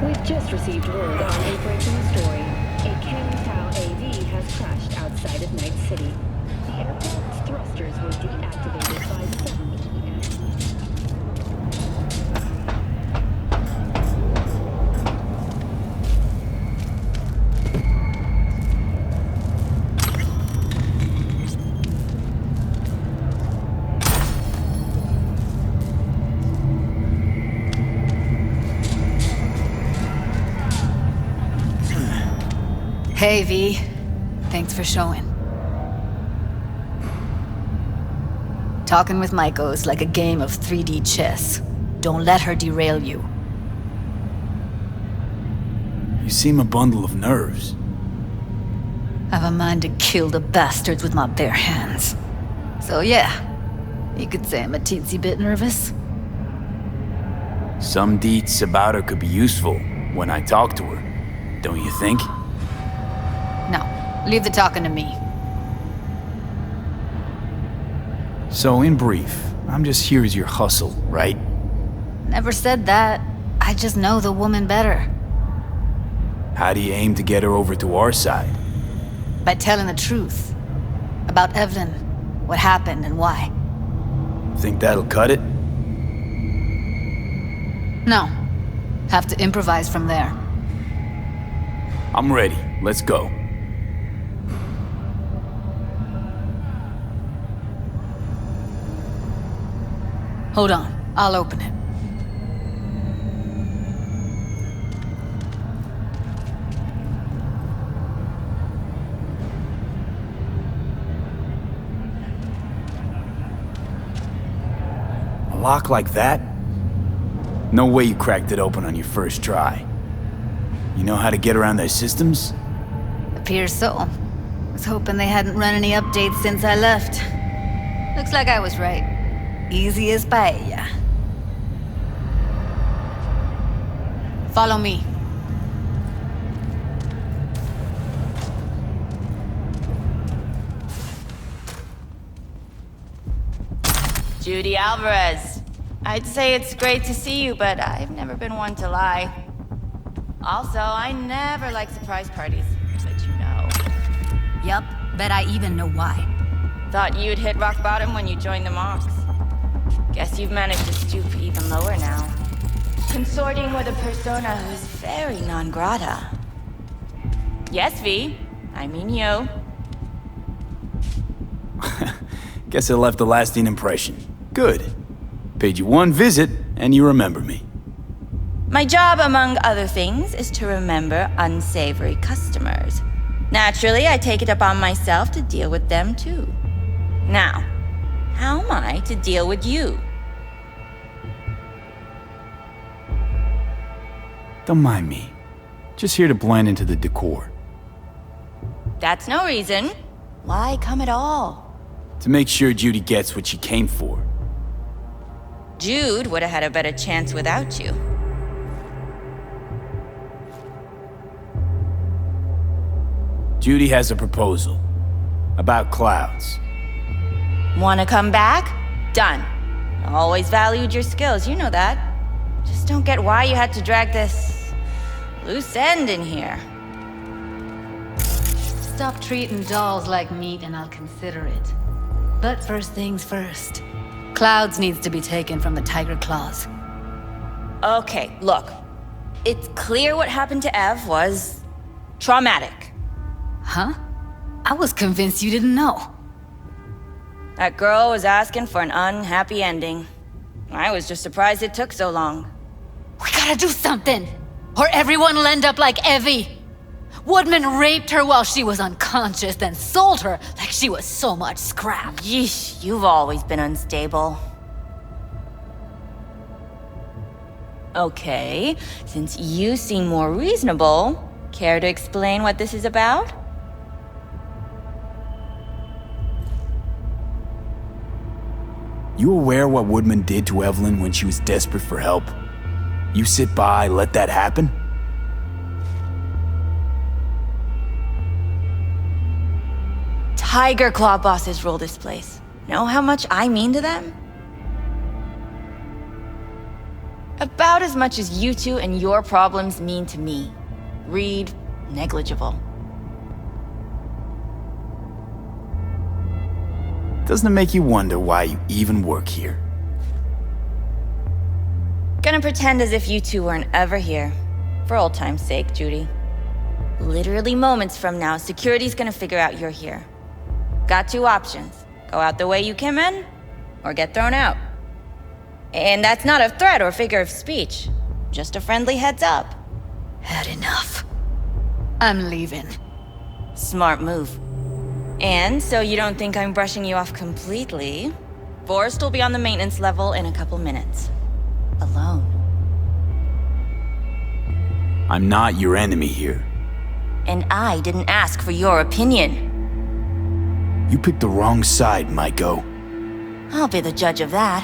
We've just received word on a breaking story. A Kang-Tao AV has crashed outside of Night City. The aircraft's thrusters were deactivated by 7 p.m. Hey, V. Thanks for showing. Talking with Maiko is like a game of 3D chess. Don't let her derail you. You seem a bundle of nerves. I've a mind to kill the bastards with my bare hands. So yeah, you could say I'm a teensy bit nervous. Some deets about her could be useful when I talk to her, don't you think? No, leave the talking to me. So in brief, I'm just here as your hustle, right? Never said that. I just know the woman better. How do you aim to get her over to our side? By telling the truth. About Evelyn, what happened and why. Think that'll cut it? No. Have to improvise from there. I'm ready. Let's go. Hold on. I'll open it. A lock like that? No way you cracked it open on your first try. You know how to get around their systems? Appears so. Was hoping they hadn't run any updates since I left. Looks like I was right. Easy as paella. Follow me. Judy Alvarez. I'd say it's great to see you, but I've never been one to lie. Also, I never like surprise parties, but you know. Yup, bet I even know why. Thought you'd hit rock bottom when you joined the Monks. Guess you've managed to stoop even lower now. Consorting with a persona who's very non grata. Yes, V. I mean you. Guess I left a lasting impression. Good. Paid you one visit, and you remember me. My job, among other things, is to remember unsavory customers. Naturally, I take it upon myself to deal with them too. Now, how am I to deal with you? Don't mind me. Just here to blend into the decor. That's no reason. Why come at all? To make sure Judy gets what she came for. Jude would have had a better chance without you. Judy has a proposal. About clouds. Wanna come back? Done. I always valued your skills, you know that. Just don't get why you had to drag this loose end in here. Stop treating dolls like meat and I'll consider it. But first things first. Clouds needs to be taken from the Tiger Claws. Okay, look. It's clear what happened to Ev was traumatic. Huh? I was convinced you didn't know. That girl was asking for an unhappy ending. I was just surprised it took so long. We gotta do something! Or everyone will end up like Evie! Woodman raped her while she was unconscious, then sold her like she was so much scrap. Yeesh, you've always been unstable. Okay, since you seem more reasonable, care to explain what this is about? You aware what Woodman did to Evelyn when she was desperate for help? You sit by, let that happen? Tiger Claw bosses rule this place. Know how much I mean to them? About as much as you two and your problems mean to me. Read negligible. Doesn't it make you wonder why you even work here? Gonna pretend as if you two weren't ever here. For old time's sake, Judy. Literally moments from now, security's gonna figure out you're here. Got two options. Go out the way you came in, or get thrown out. And that's not a threat or figure of speech. Just a friendly heads up. Had enough. I'm leaving. Smart move. And so you don't think I'm brushing you off completely, Forrest will be on the maintenance level in a couple minutes. Alone. I'm not your enemy here. And I didn't ask for your opinion. You picked the wrong side, Maiko. I'll be the judge of that.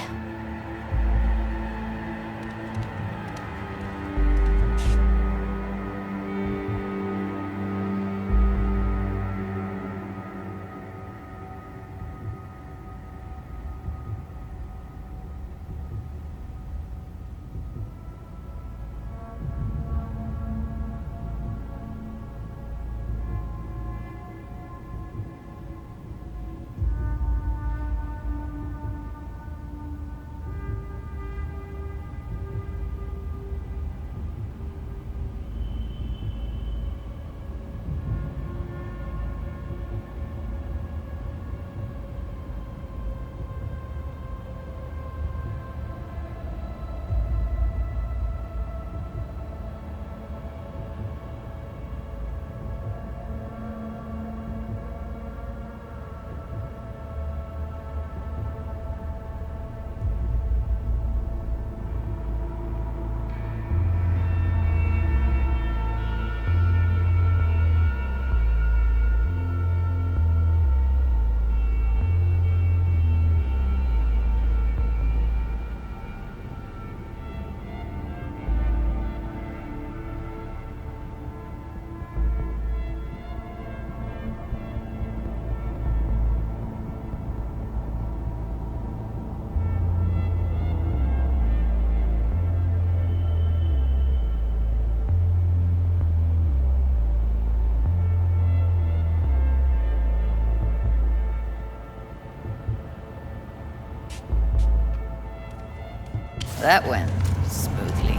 That went smoothly.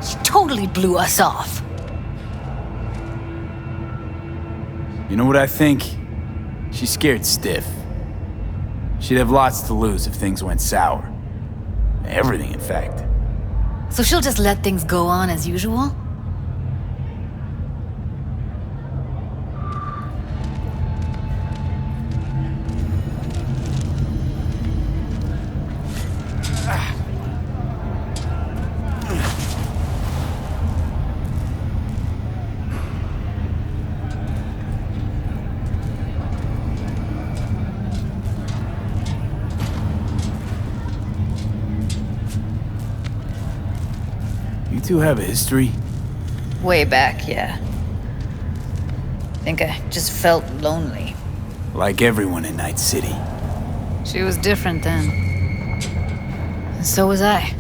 She totally blew us off. You know what I think? She's scared stiff. She'd have lots to lose if things went sour. Everything, in fact. So she'll just let things go on as usual? You two have a history? Way back, yeah. Think I just felt lonely. Like everyone in Night City. She was different then. And so was I.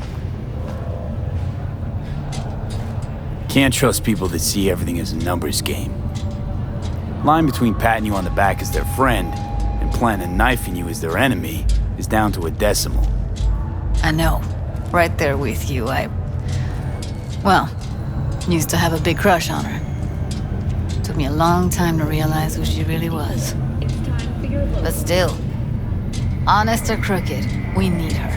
Can't trust people that see everything as a numbers game. Line between patting you on the back as their friend and planning on knifing you as their enemy is down to a decimal. I know. Right there with you. Well, used to have a big crush on her. Took me a long time to realize who she really was. It's time for your look. But still, honest or crooked, we need her.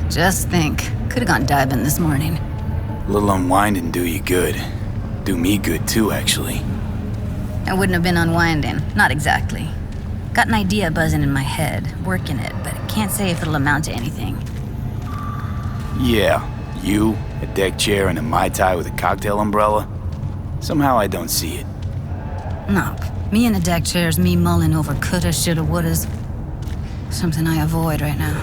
Just think, could have gone diving this morning. A little unwinding do you good. Do me good too, actually. I wouldn't have been unwinding, not exactly. Got an idea buzzing in my head, working it, but can't say if it'll amount to anything. Yeah, you, a deck chair, and a Mai Tai with a cocktail umbrella? Somehow I don't see it. No, me in a deck chair's me mulling over coulda, shoulda, wouldas. Something I avoid right now.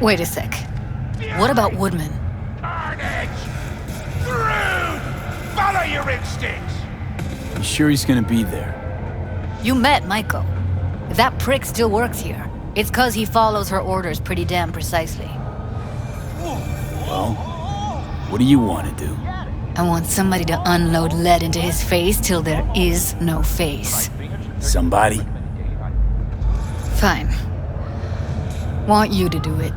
Wait a sec. What about Woodman? Carnage! Rude! Follow your instincts! You sure he's gonna be there? You met Maiko. If that prick still works here, it's 'cause he follows her orders pretty damn precisely. Well, what do you want to do? I want somebody to unload lead into his face till there is no face. Somebody? Fine. Want you to do it.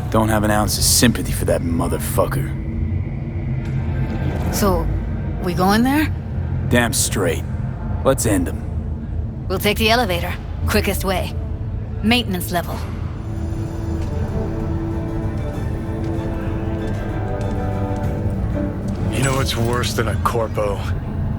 Don't have an ounce of sympathy for that motherfucker. So, we going there? Damn straight. Let's end him. We'll take the elevator. Quickest way. Maintenance level. You know what's worse than a corpo?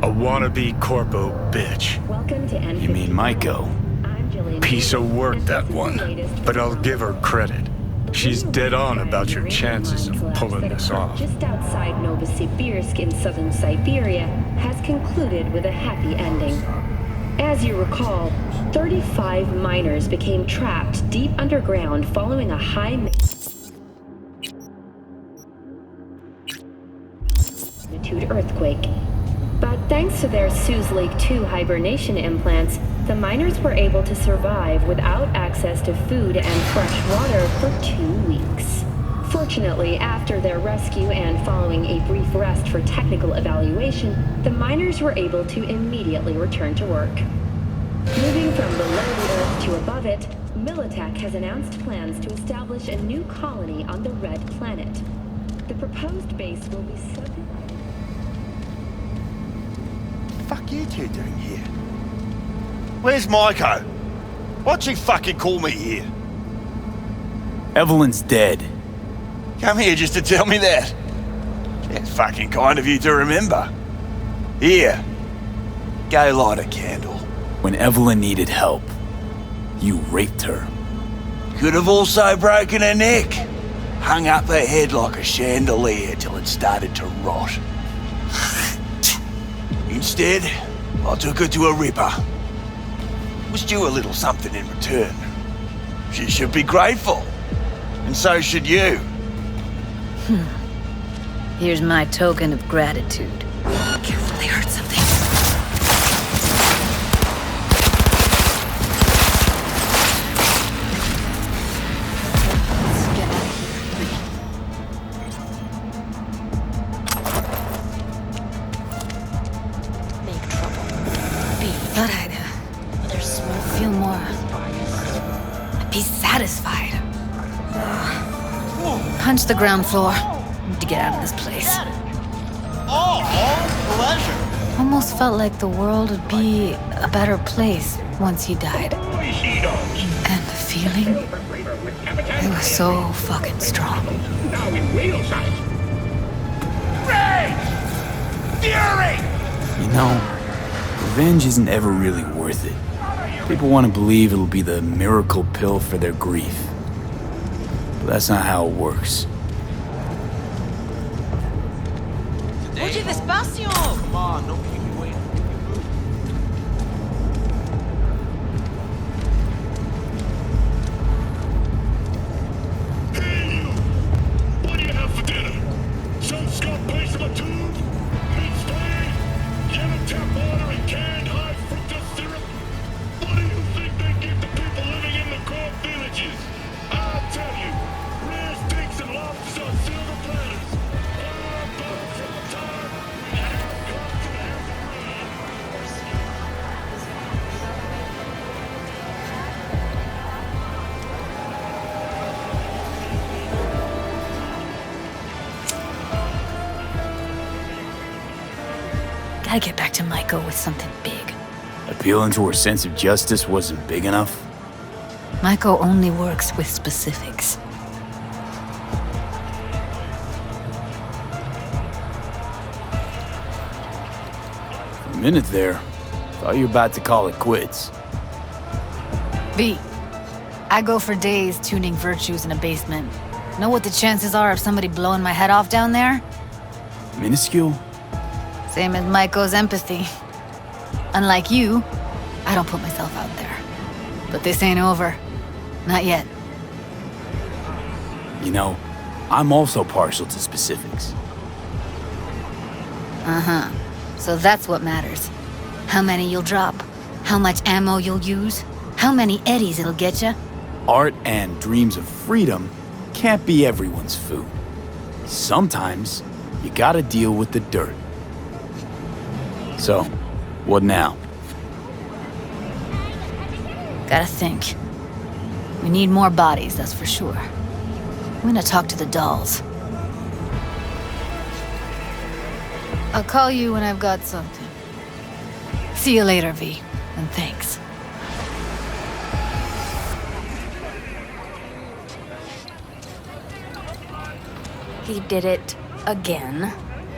A wannabe corpo bitch. Welcome to N. You mean Maiko? I'm Jillian. Piece of work, that one. But I'll give her credit. She's dead on about your chances of pulling this off. Just outside Novosibirsk in southern Siberia has concluded with a happy ending. As you recall, 35 miners became trapped deep underground following a high magnitude earthquake. But thanks to their Suez Lake 2 hibernation implants, the miners were able to survive without access to food and fresh water for 2 weeks. Fortunately, after their rescue and following a brief rest for technical evaluation, the miners were able to immediately return to work. Moving from below the Earth to above it, Militech has announced plans to establish a new colony on the Red Planet. The proposed base will be Fuck you two doing here? Where's Maiko? Why'd she fucking call me here? Evelyn's dead. Come here just to tell me that? That's fucking kind of you to remember. Here, go light a candle. When Evelyn needed help, you raped her. Could have also broken her neck. Hung up her head like a chandelier till it started to rot. Instead, I took her to a ripper. Was due a little something in return. She should be grateful. And so should you. Here's my token of gratitude. Careful, they heard something. Let's get out of here. Big trouble. Thought I'd feel more. I'd be satisfied. Punch the ground floor. Need to get out of this place. Oh, pleasure. Almost felt like the world would be a better place once he died. And the feeling, it was so fucking strong. Now in real sight. Rage! Fury! You know, revenge isn't ever really worth it. People want to believe it'll be the miracle pill for their grief. But that's not how it works. Oye, despacio! Come on, don't keep me waiting. Hey, you! What do you have for dinner? Some scum base of a tube? Meat steak? Yellow tap water and canned high fructose syrup? What do you think they give to people living in the core villages? I'll tell you, rare steaks and lobsters on silver platters. All but from the time we have come to the heaven rain. Gotta get back to Maiko with something big. Appealing to her sense of justice wasn't big enough? Maiko only works with specifics. For a minute there, thought you were about to call it quits. B. I go for days tuning virtues in a basement. Know what the chances are of somebody blowing my head off down there? Minuscule? Same as Maiko's empathy. Unlike you, I don't put myself out there. But this ain't over. Not yet. You know, I'm also partial to specifics. Uh-huh. So that's what matters. How many you'll drop, how much ammo you'll use, how many eddies it'll get ya. Art and dreams of freedom can't be everyone's food. Sometimes, you gotta deal with the dirt. So, what now? Gotta think. We need more bodies, that's for sure. I'm gonna talk to the dolls. I'll call you when I've got something. See you later, V, and thanks. He did it again.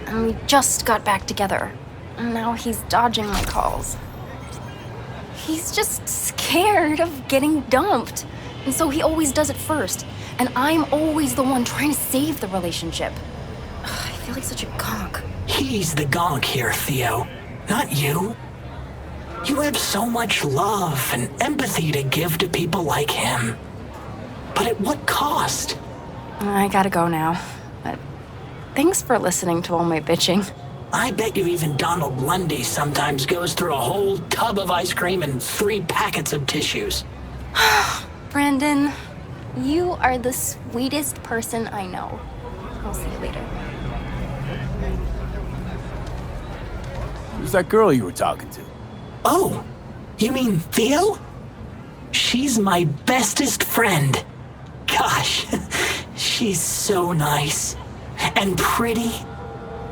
And we just got back together. And now he's dodging my calls. He's just scared of getting dumped. And so he always does it first. And I'm always the one trying to save the relationship. Ugh, I feel like such a gonk. He's the gonk here, Theo. Not you. You have so much love and empathy to give to people like him. But at what cost? I gotta go now. But thanks for listening to all my bitching. I bet you even Donald Lundy sometimes goes through a whole tub of ice cream and 3 packets of tissues. Brandon, you are the sweetest person I know. I'll see you later. Who's that girl you were talking to? Oh, you mean Theo? She's my bestest friend. Gosh, she's so nice and pretty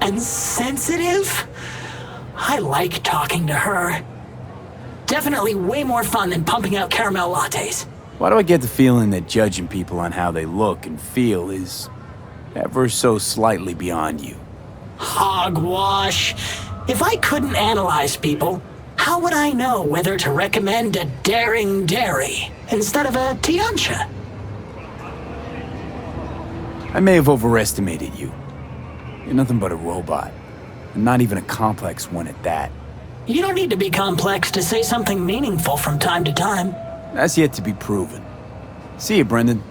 and sensitive. I like talking to her. Definitely way more fun than pumping out caramel lattes. Why do I get the feeling that judging people on how they look and feel is ever so slightly beyond you? Hogwash. If I couldn't analyze people, how would I know whether to recommend a daring dairy instead of a Tiancha? I may have overestimated you. You're nothing but a robot. And not even a complex one at that. You don't need to be complex to say something meaningful from time to time. That's yet to be proven. See you, Brendan.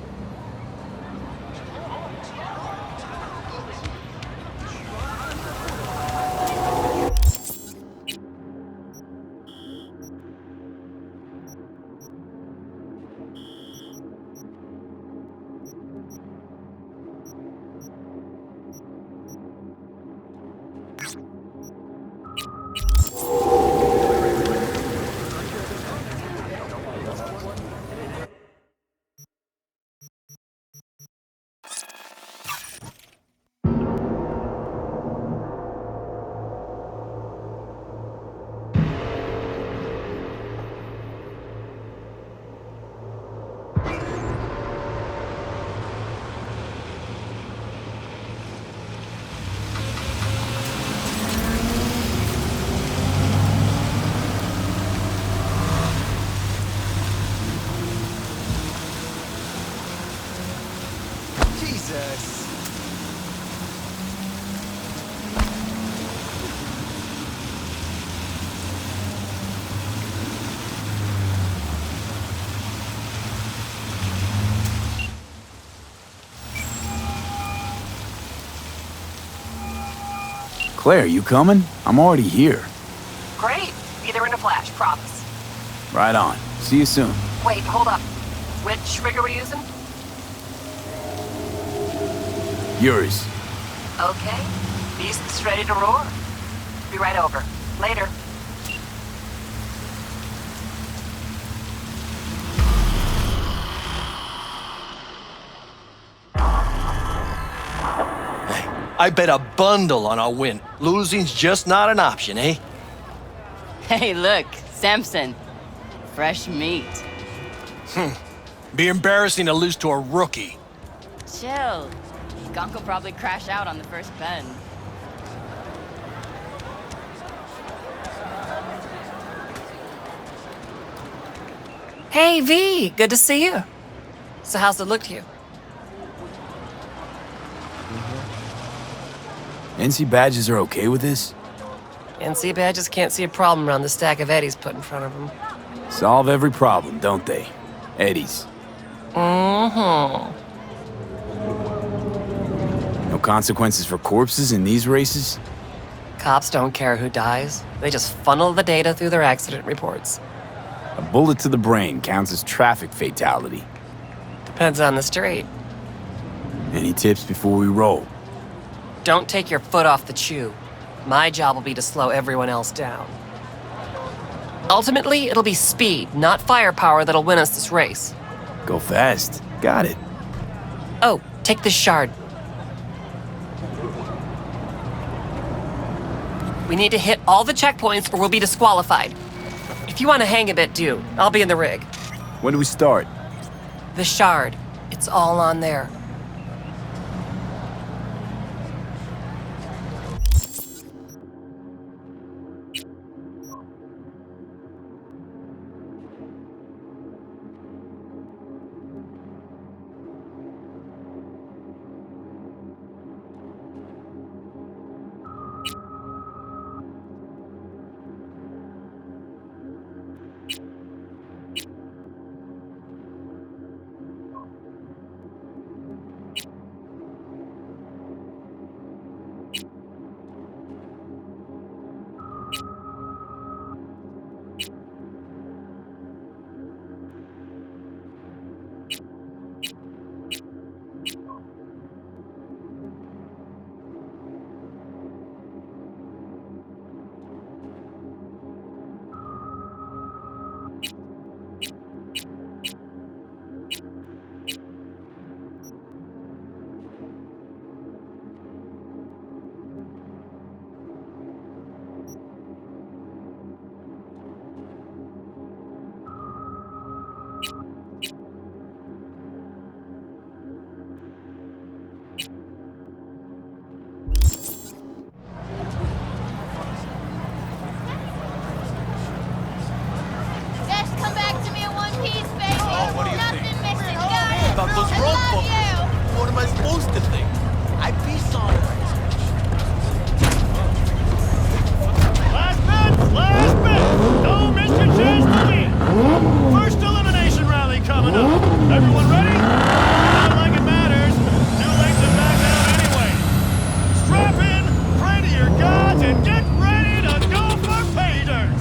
Jesus. Claire, you coming? I'm already here. Great. Be there in a flash, promise. Right on. See you soon. Wait, hold up. Which rig are we using? Yours. Okay. Beast's ready to roar. Be right over. Later. I bet a bundle on our win. Losing's just not an option, eh? Hey, look, Samson. Fresh meat. Be embarrassing to lose to a rookie. Chill. Gunk will probably crash out on the first bend. Hey, V. Good to see you. So how's it look to you? NC badges are okay with this? NC badges can't see a problem around the stack of Eddies put in front of them. Solve every problem, don't they? Eddies. Mm-hmm. No consequences for corpses in these races? Cops don't care who dies. They just funnel the data through their accident reports. A bullet to the brain counts as traffic fatality. Depends on the street. Any tips before we roll? Don't take your foot off the chew. My job will be to slow everyone else down. Ultimately, it'll be speed, not firepower, that'll win us this race. Go fast. Got it. Oh, take this shard. We need to hit all the checkpoints or we'll be disqualified. If you want to hang a bit, do. I'll be in the rig. When do we start? The shard. It's all on there. let's boost the thing. I be sorry. Last bit! Don't miss your chance to lead. First elimination rally coming up. Everyone ready? Not like it matters. Too late to back out anyway. Strap in, pray to your gods, and get ready to go for pay dirt.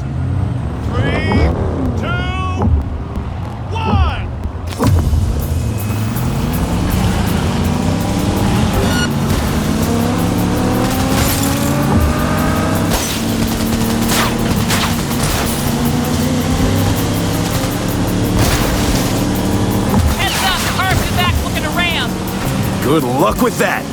3, 2, 1. Heads up, cars in the back looking to ram. Good luck with that!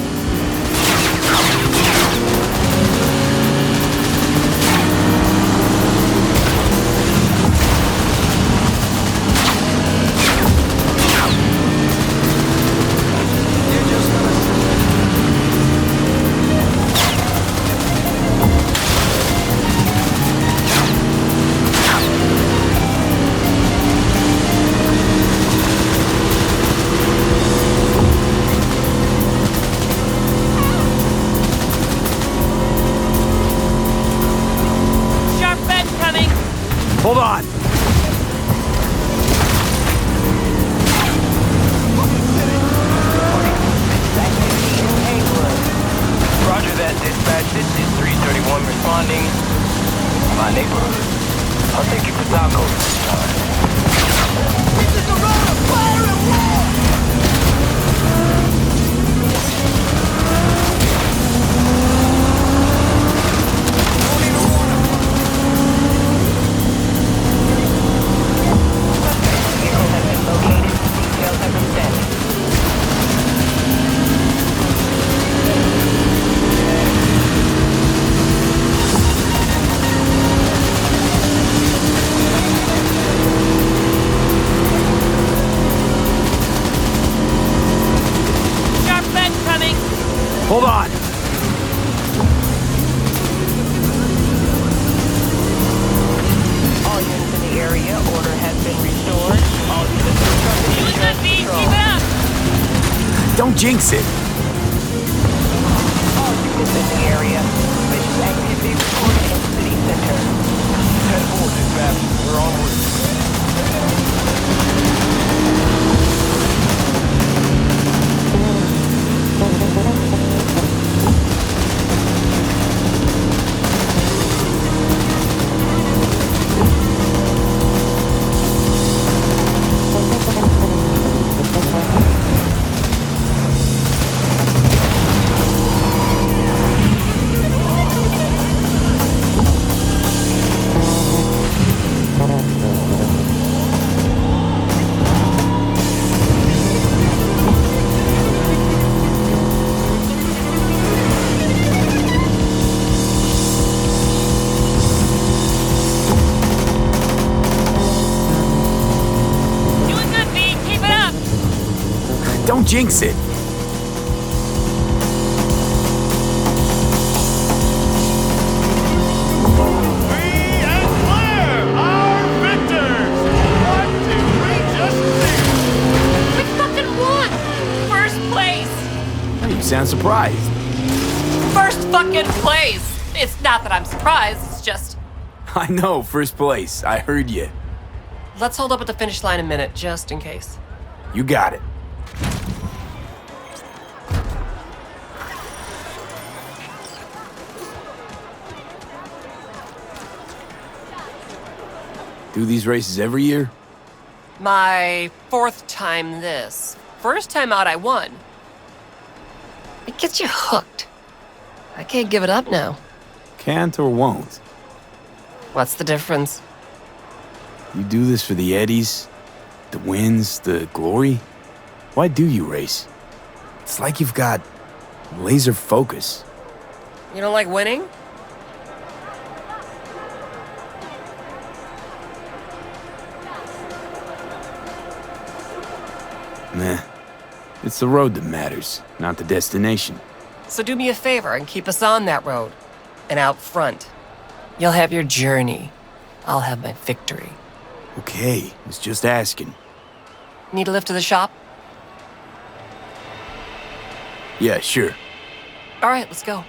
Sharp bend coming. Hold on! Roger that, dispatch. This is 331 responding. My neighborhood. I'll take you for tacos this time. This is the road of fire and war! Vehicle has been located. Details have been sent. Sharp bend coming. Hold on! All units in the area, order has been restored. All units instructed to Doing good, adjust B. control. Keep it up. Don't jinx it! All units in the area. Vicious activity reported in city center. 10-4, dispatch. We're on route. Doing good, B. Keep it up. Don't jinx it! Free and clear! Our victors! 1, 2, 3, just see. We fucking won. First place. You sound surprised. First fucking place. It's not that I'm surprised. It's just I know, first place. I heard you. let's hold up at the finish line a minute, just in case. You got it. Do these races every year? My 4th time this. First time out, I won. It gets you hooked. I can't give it up now. Can't or won't? What's the difference? You do this for the eddies, the wins, the glory? Why do you race? It's like you've got laser focus. You don't like winning? Nah. It's the road that matters, not the destination. So do me a favor and keep us on that road. And out front. You'll have your journey. I'll have my victory. Okay, was just asking. Need a lift to the shop? Yeah, sure. All right, let's go.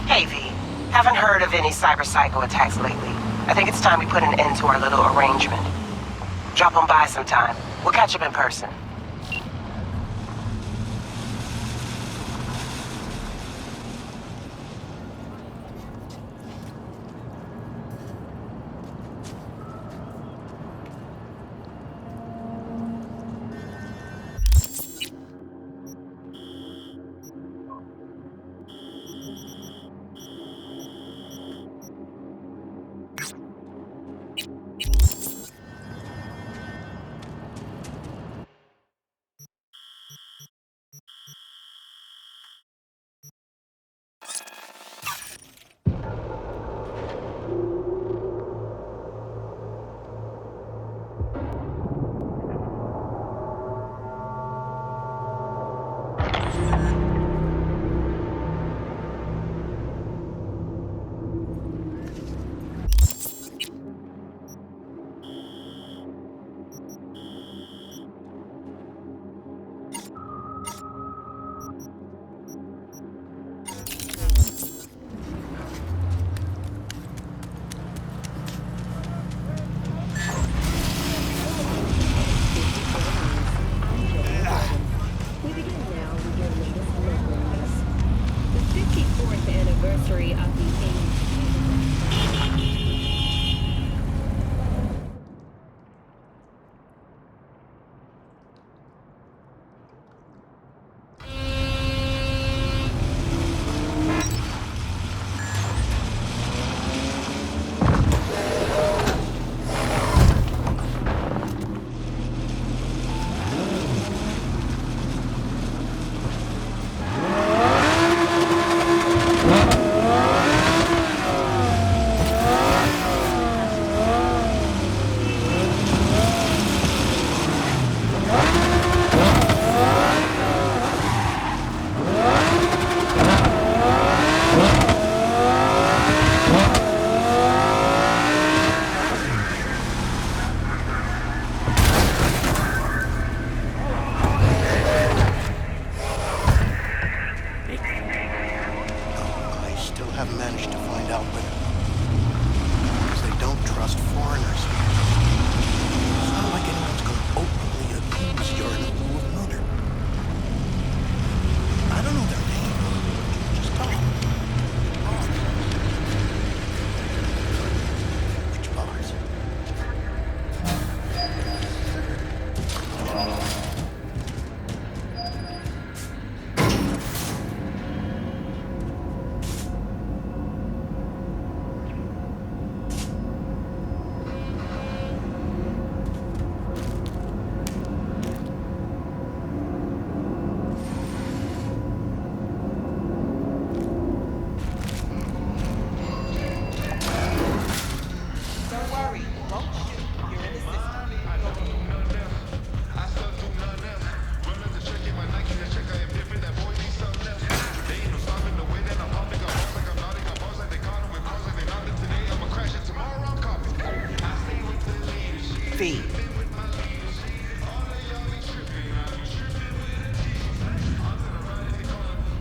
Hey, V. Haven't heard of any cyber-psycho attacks lately. I think it's time we put an end to our little arrangement. Drop on by sometime. We'll catch up in person.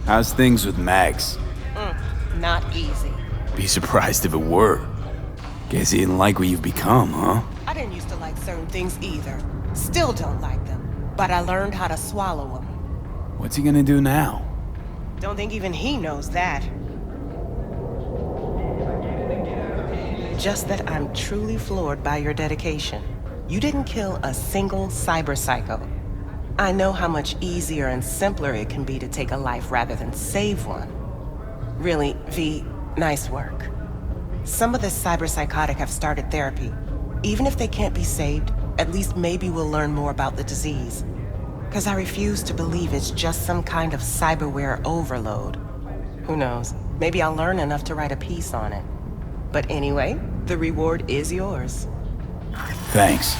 How's things with Max? Not easy. Be surprised if it were. Guess he didn't like what you've become, huh? I didn't used to like certain things either. Still don't like them. But I learned how to swallow them. What's he gonna do now? Don't think even he knows that. Just that I'm truly floored by your dedication. You didn't kill a single cyber psycho. I know how much easier and simpler it can be to take a life rather than save one. Really, V, nice work. Some of the cyberpsychotic have started therapy. Even if they can't be saved, at least maybe we'll learn more about the disease. Because I refuse to believe it's just some kind of cyberware overload. Who knows? Maybe I'll learn enough to write a piece on it. But anyway, the reward is yours. Thanks.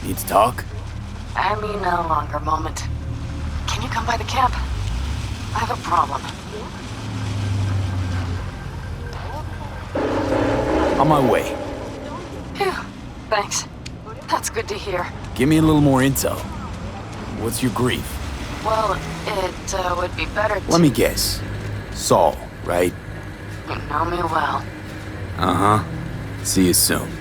Need to talk? I mean, a longer moment. Can you come by the camp? I have a problem. On my way. Phew, thanks. That's good to hear. Give me a little more intel. What's your grief? Well, it would be better to... Let me guess. Saul, right? You know me well. Uh-huh. See you soon.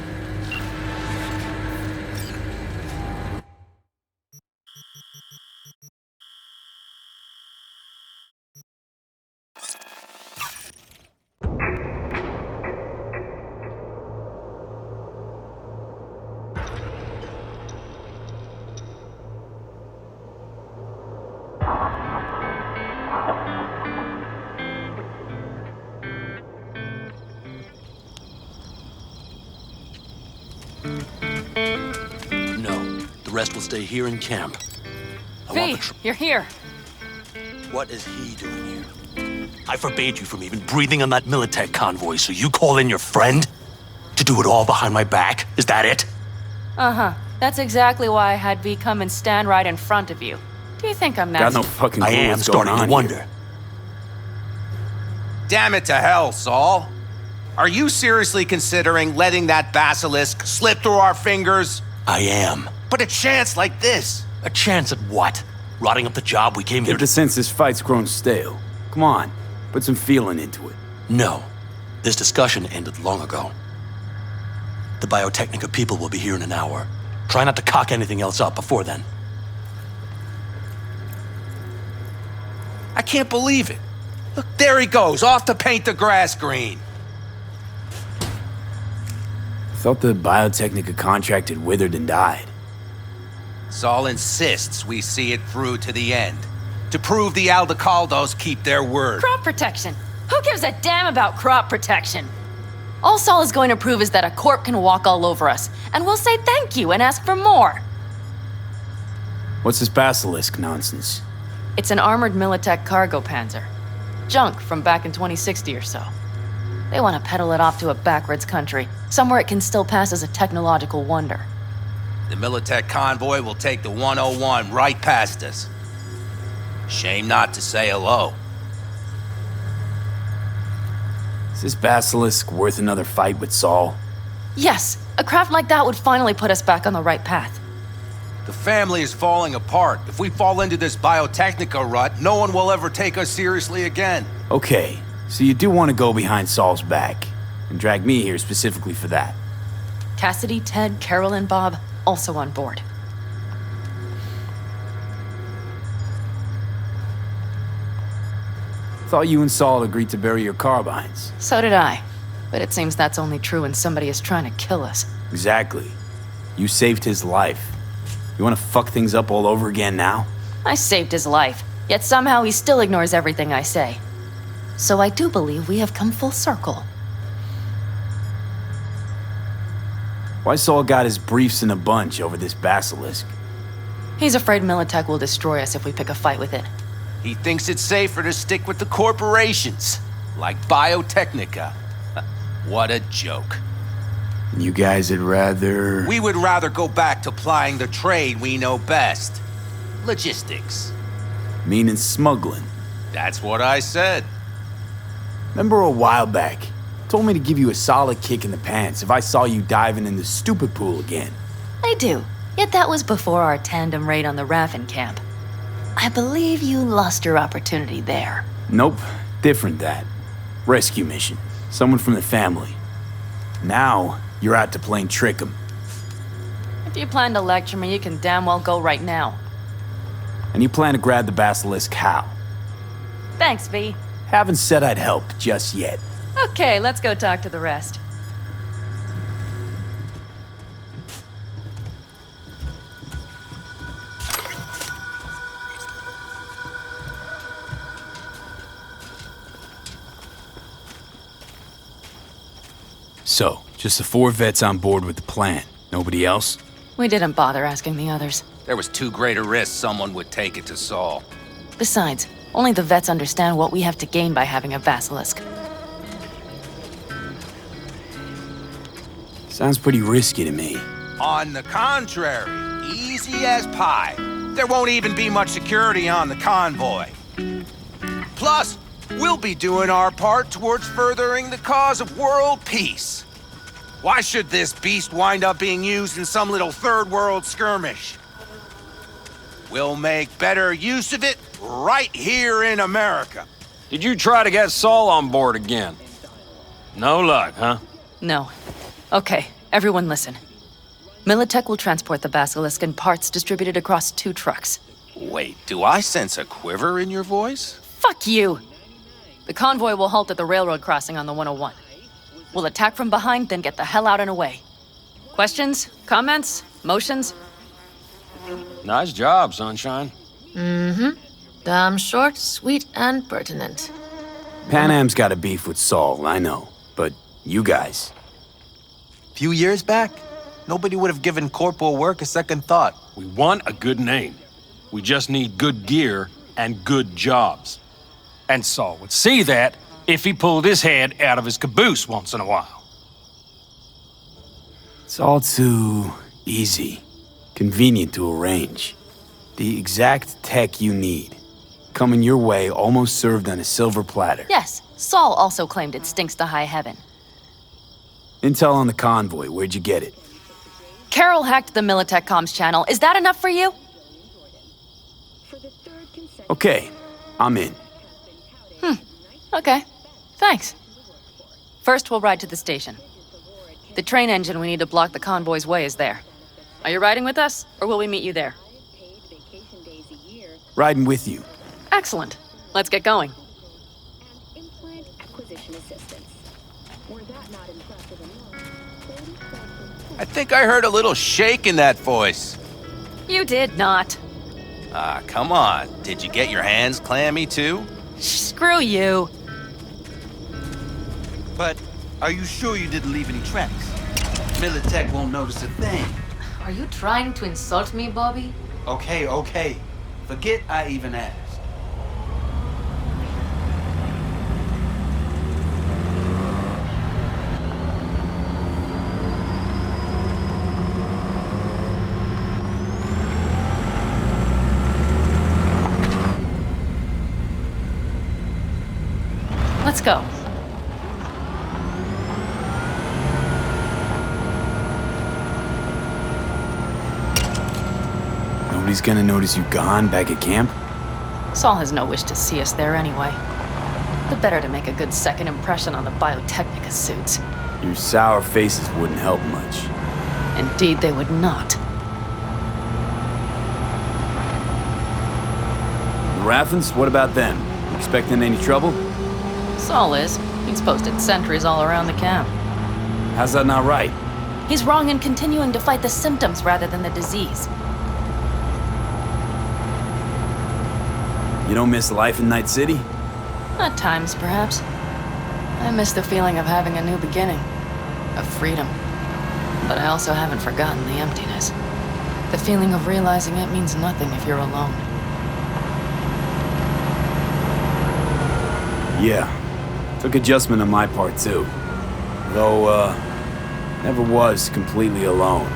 No, the rest will stay here in camp. V, you're here. What is he doing here? I forbade you from even breathing on that Militech convoy, so you call in your friend? To do it all behind my back? Is that it? Uh-huh. That's exactly why I had V come and stand right in front of you. Do you think I'm that... Got no fucking clue I am what's going starting on to wonder. here. Damn it to hell, Saul. Are you seriously considering letting that basilisk slip through our fingers? I am. But a chance like this. A chance at what? Rotting up the job we came here Get the to... sense this fight's grown stale. Come on, put some feeling into it. No. This discussion ended long ago. The Biotechnica people will be here in an hour. Try not to cock anything else up before then. I can't believe it. Look, there he goes, off to paint the grass green. Thought the Biotechnica contract had withered and died. Saul insists we see it through to the end. To prove the Aldecaldos keep their word. Crop protection. Who gives a damn about crop protection? All Saul is going to prove is that a corp can walk all over us, and we'll say thank you and ask for more. What's this basilisk nonsense? It's an armored Militech cargo panzer. Junk from back in 2060 or so. They want to peddle it off to a backwards country, somewhere it can still pass as a technological wonder. The Militech convoy will take the 101 right past us. Shame not to say hello. Is this basilisk worth another fight with Saul? Yes, a craft like that would finally put us back on the right path. The family is falling apart. If we fall into this biotechnica rut, no one will ever take us seriously again. Okay, so you do want to go behind Saul's back, and drag me here specifically for that. Cassidy, Ted, Carol, and Bob also on board. Thought you and Saul agreed to bury your carbines. So did I. But it seems that's only true when somebody is trying to kill us. Exactly. You saved his life. You want to fuck things up all over again now? I saved his life, yet somehow he still ignores everything I say. So I do believe we have come full circle. Why Saul got his briefs in a bunch over this basilisk? He's afraid Militech will destroy us if we pick a fight with it. He thinks it's safer to stick with the corporations, like Biotechnica. What a joke. You guys would rather... We would rather go back to plying the trade we know best. Logistics. Meaning smuggling. That's what I said. Remember a while back, told me to give you a solid kick in the pants if I saw you diving in the stupid pool again. I do. Yet that was before our tandem raid on the Raven camp. I believe you lost your opportunity there. Nope, different that. Rescue mission. Someone from the family. Now, you're out to plain trick 'em. If you plan to lecture me, you can damn well go right now. And you plan to grab the basilisk how? Thanks, V. Haven't said I'd help just yet. Okay, let's go talk to the rest. So, just the 4 vets on board with the plan. Nobody else? We didn't bother asking the others. There was too great a risk someone would take it to Saul. Besides, only the vets understand what we have to gain by having a basilisk. Sounds pretty risky to me. On the contrary, easy as pie. There won't even be much security on the convoy. Plus, we'll be doing our part towards furthering the cause of world peace. Why should this beast wind up being used in some little third world skirmish? We'll make better use of it right here in America. Did you try to get Saul on board again? No luck, huh? No. Okay, everyone listen. Militech will transport the basilisk in parts distributed across 2 trucks. Wait, do I sense a quiver in your voice? Fuck you! The convoy will halt at the railroad crossing on the 101. We'll attack from behind, then get the hell out and away. Questions? Comments? Motions? Nice job, Sunshine. Mm-hmm. Damn short, sweet, and pertinent. Pan Am's got a beef with Saul, I know. But you guys... Few years back, nobody would have given corporal work a second thought. We want a good name. We just need good gear and good jobs. And Saul would see that if he pulled his head out of his caboose once in a while. It's all too easy. Convenient to arrange. The exact tech you need. Coming your way, almost served on a silver platter. Yes, Saul also claimed it stinks to high heaven. Intel on the convoy, where'd you get it? Carol hacked the Militech comms channel. Is that enough for you? Okay, I'm in. Okay, thanks. First, we'll ride to the station. The train engine we need to block the convoy's way is there. Are you riding with us, or will we meet you there? Riding with you. Excellent. Let's get going. I think I heard a little shake in that voice. You did not. Ah, come on. Did you get your hands clammy too? Screw you. But are you sure you didn't leave any tracks? Militech won't notice a thing. Are you trying to insult me, Bobby? Okay. Forget I even asked. Let's go. Nobody's gonna notice you gone back at camp? Saul has no wish to see us there anyway. The better to make a good second impression on the Biotechnica suits. Your sour faces wouldn't help much. Indeed, they would not. The Raffens, what about them? Expecting any trouble? Saul is. He's posted sentries all around the camp. How's that not right? He's wrong in continuing to fight the symptoms rather than the disease. You don't miss life in Night City? At times, perhaps. I miss the feeling of having a new beginning. Of freedom. But I also haven't forgotten the emptiness. The feeling of realizing it means nothing if you're alone. Yeah. Took adjustment on my part, too. Though, never was completely alone.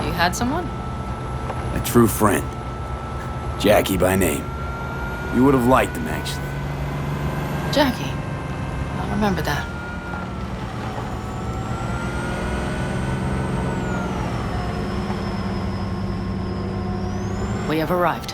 You had someone? A true friend. Jackie by name. You would have liked him, actually. Jackie. I'll remember that. We have arrived.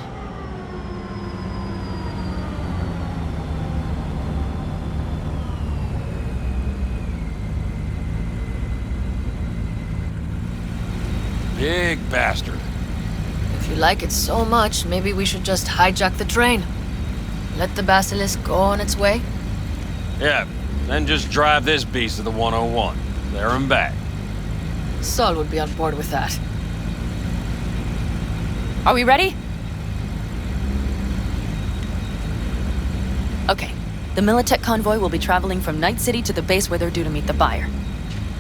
Big bastard. If you like it so much, maybe we should just hijack the train. Let the Basilisk go on its way. Yeah, then just drive this beast to the 101. There and back. Saul would be on board with that. Are we ready? Okay. The Militech convoy will be traveling from Night City to the base where they're due to meet the buyer.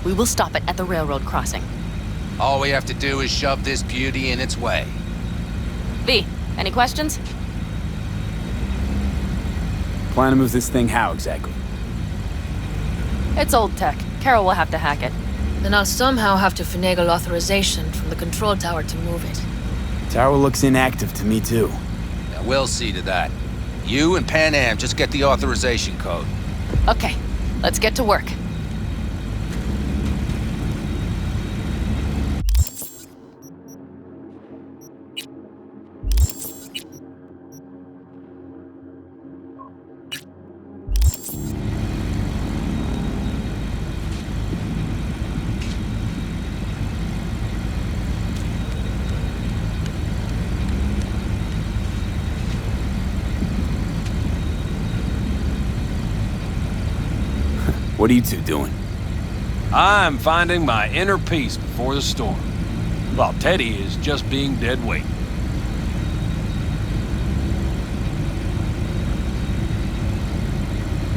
We will stop it at the railroad crossing. All we have to do is shove this beauty in its way. V, any questions? Plan to move this thing how exactly? It's old tech. Carol will have to hack it. Then I'll somehow have to finagle authorization from the control tower to move it. Tower looks inactive to me, too. Yeah, we'll see to that. You and Pan Am just get the authorization code. Okay, let's get to work. What are you two doing? I'm finding my inner peace before the storm, while Teddy is just being dead weight.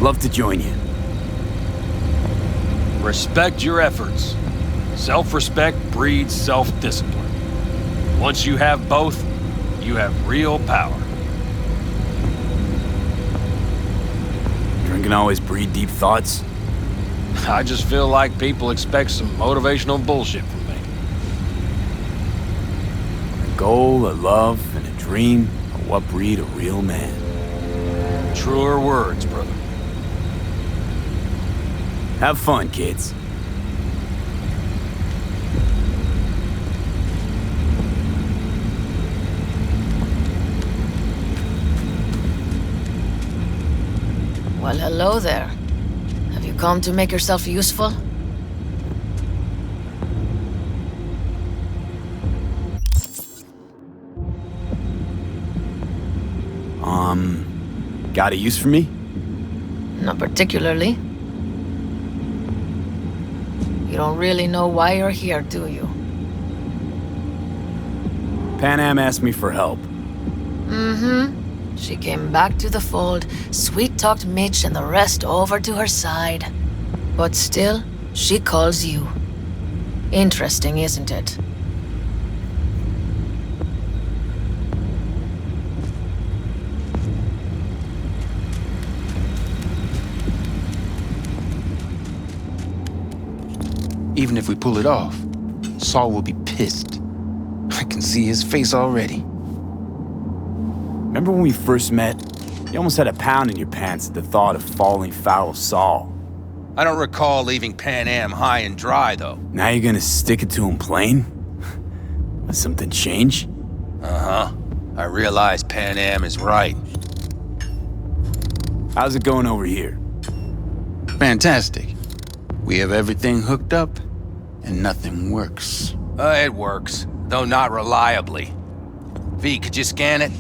Love to join you. Respect your efforts. Self-respect breeds self-discipline. Once you have both, you have real power. Drinking always breed deep thoughts? I just feel like people expect some motivational bullshit from me. A goal, a love, and a dream are what breed a real man. Truer words, brother. Have fun, kids. Well, hello there. Have you come to make yourself useful? Got a use for me? Not particularly. You don't really know why you're here, do you? Pan Am asked me for help. Mm-hmm. She came back to the fold, sweet-talked Mitch and the rest over to her side. But still, she calls you. Interesting, isn't it? Even if we pull it off, Saul will be pissed. I can see his face already. Remember when we first met? You almost had a pound in your pants at the thought of falling foul of Saul. I don't recall leaving Pan Am high and dry, though. Now you're gonna stick it to him plain? Has something changed? Uh-huh. I realize Pan Am is right. How's it going over here? Fantastic. We have everything hooked up, and nothing works. It works, though not reliably. V, could you scan it?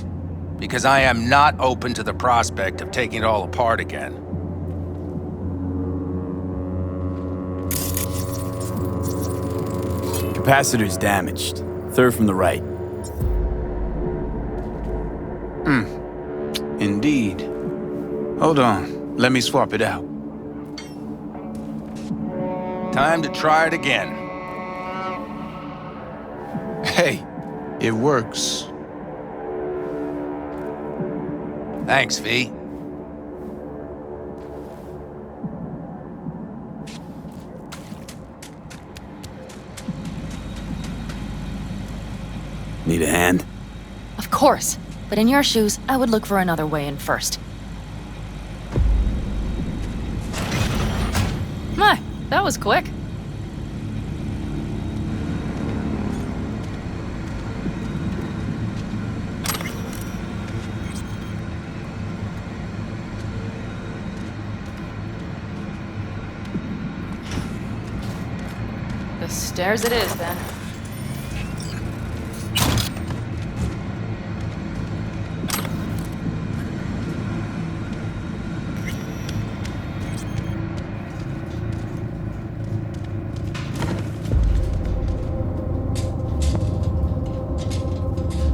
Because I am not open to the prospect of taking it all apart again. Capacitor's damaged. Third from the right. Indeed. Hold on. Let me swap it out. Time to try it again. Hey, it works. Thanks, V. Need a hand? Of course. But in your shoes, I would look for another way in first. My, that was quick. The stairs it is, then.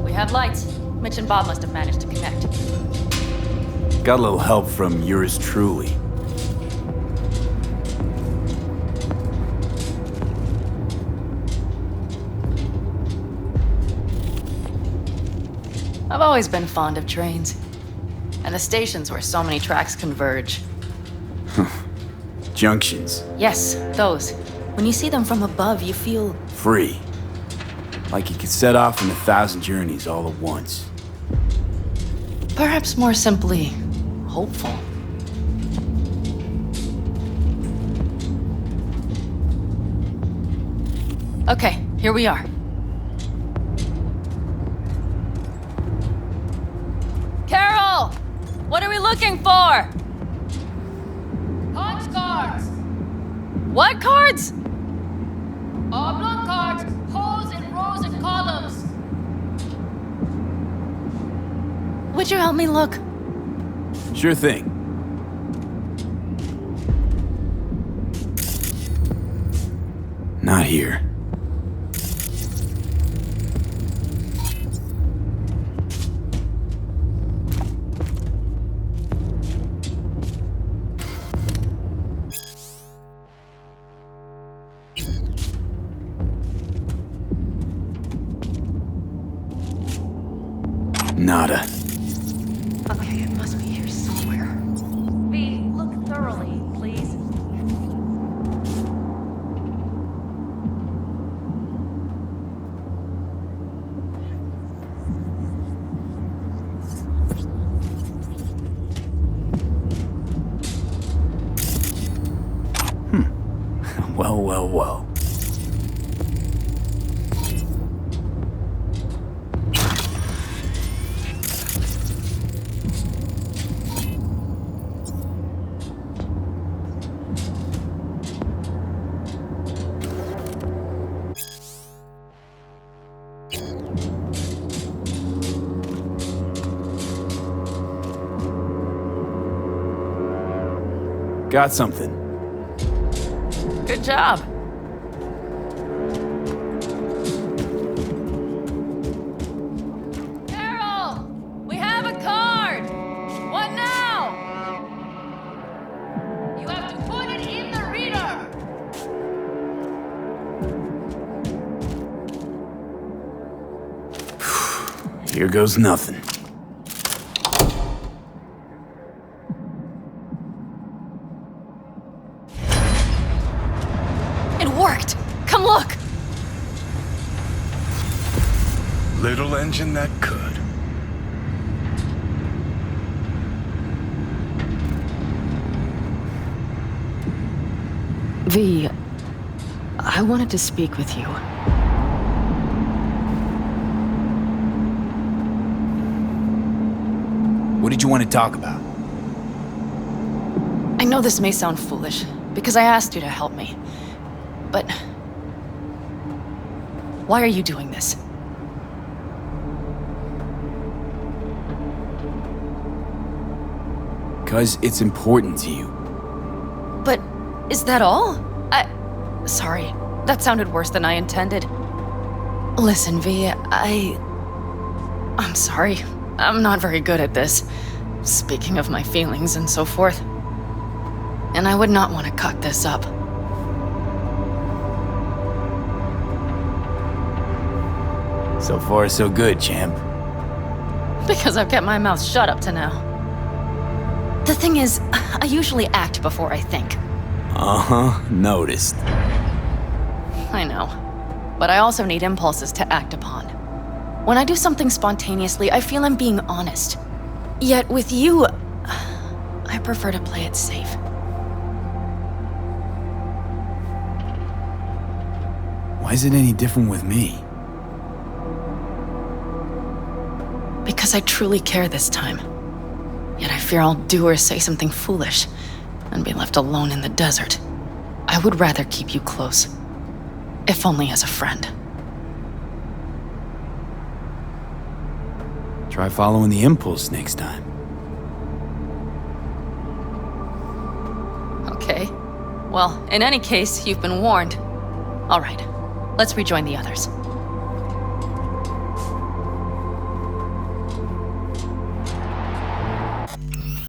We have lights. Mitch and Bob must have managed to connect. Got a little help from yours truly. I've always been fond of trains. And the stations where so many tracks converge. Junctions. Yes, those. When you see them from above, you feel... Free. Like you could set off on 1,000 journeys all at once. perhaps more simply, hopeful. Okay, here we are. Carol! What are we looking for? Punch cards! What cards? Oblong cards, holes in rows and columns. Would you help me look? Sure thing. Not here. Nada. Okay, it must be here somewhere. V, look thoroughly, please. Well, well, well. Got something. Good job. Carol! We have a card! What now? You have to put it in the reader. Here goes nothing. It worked! Come look! Little engine that could. V, I wanted to speak with you. What did you want to talk about? I know this may sound foolish, because I asked you to help me. But... why are you doing this? Because it's important to you. But is that all? Sorry, that sounded worse than I intended. Listen, V, I'm sorry. I'm not very good at this. Speaking of my feelings and so forth. And I would not want to cut this up. So far, so good, champ. Because I've kept my mouth shut up to now. The thing is, I usually act before I think. Uh-huh, noticed. I know. But I also need impulses to act upon. When I do something spontaneously, I feel I'm being honest. Yet with you, I prefer to play it safe. Why is it any different with me? Because I truly care this time. Yet I fear I'll do or say something foolish and be left alone in the desert. I would rather keep you close, if only as a friend. Try following the impulse next time. Okay. Well, in any case, you've been warned. All right, let's rejoin the others.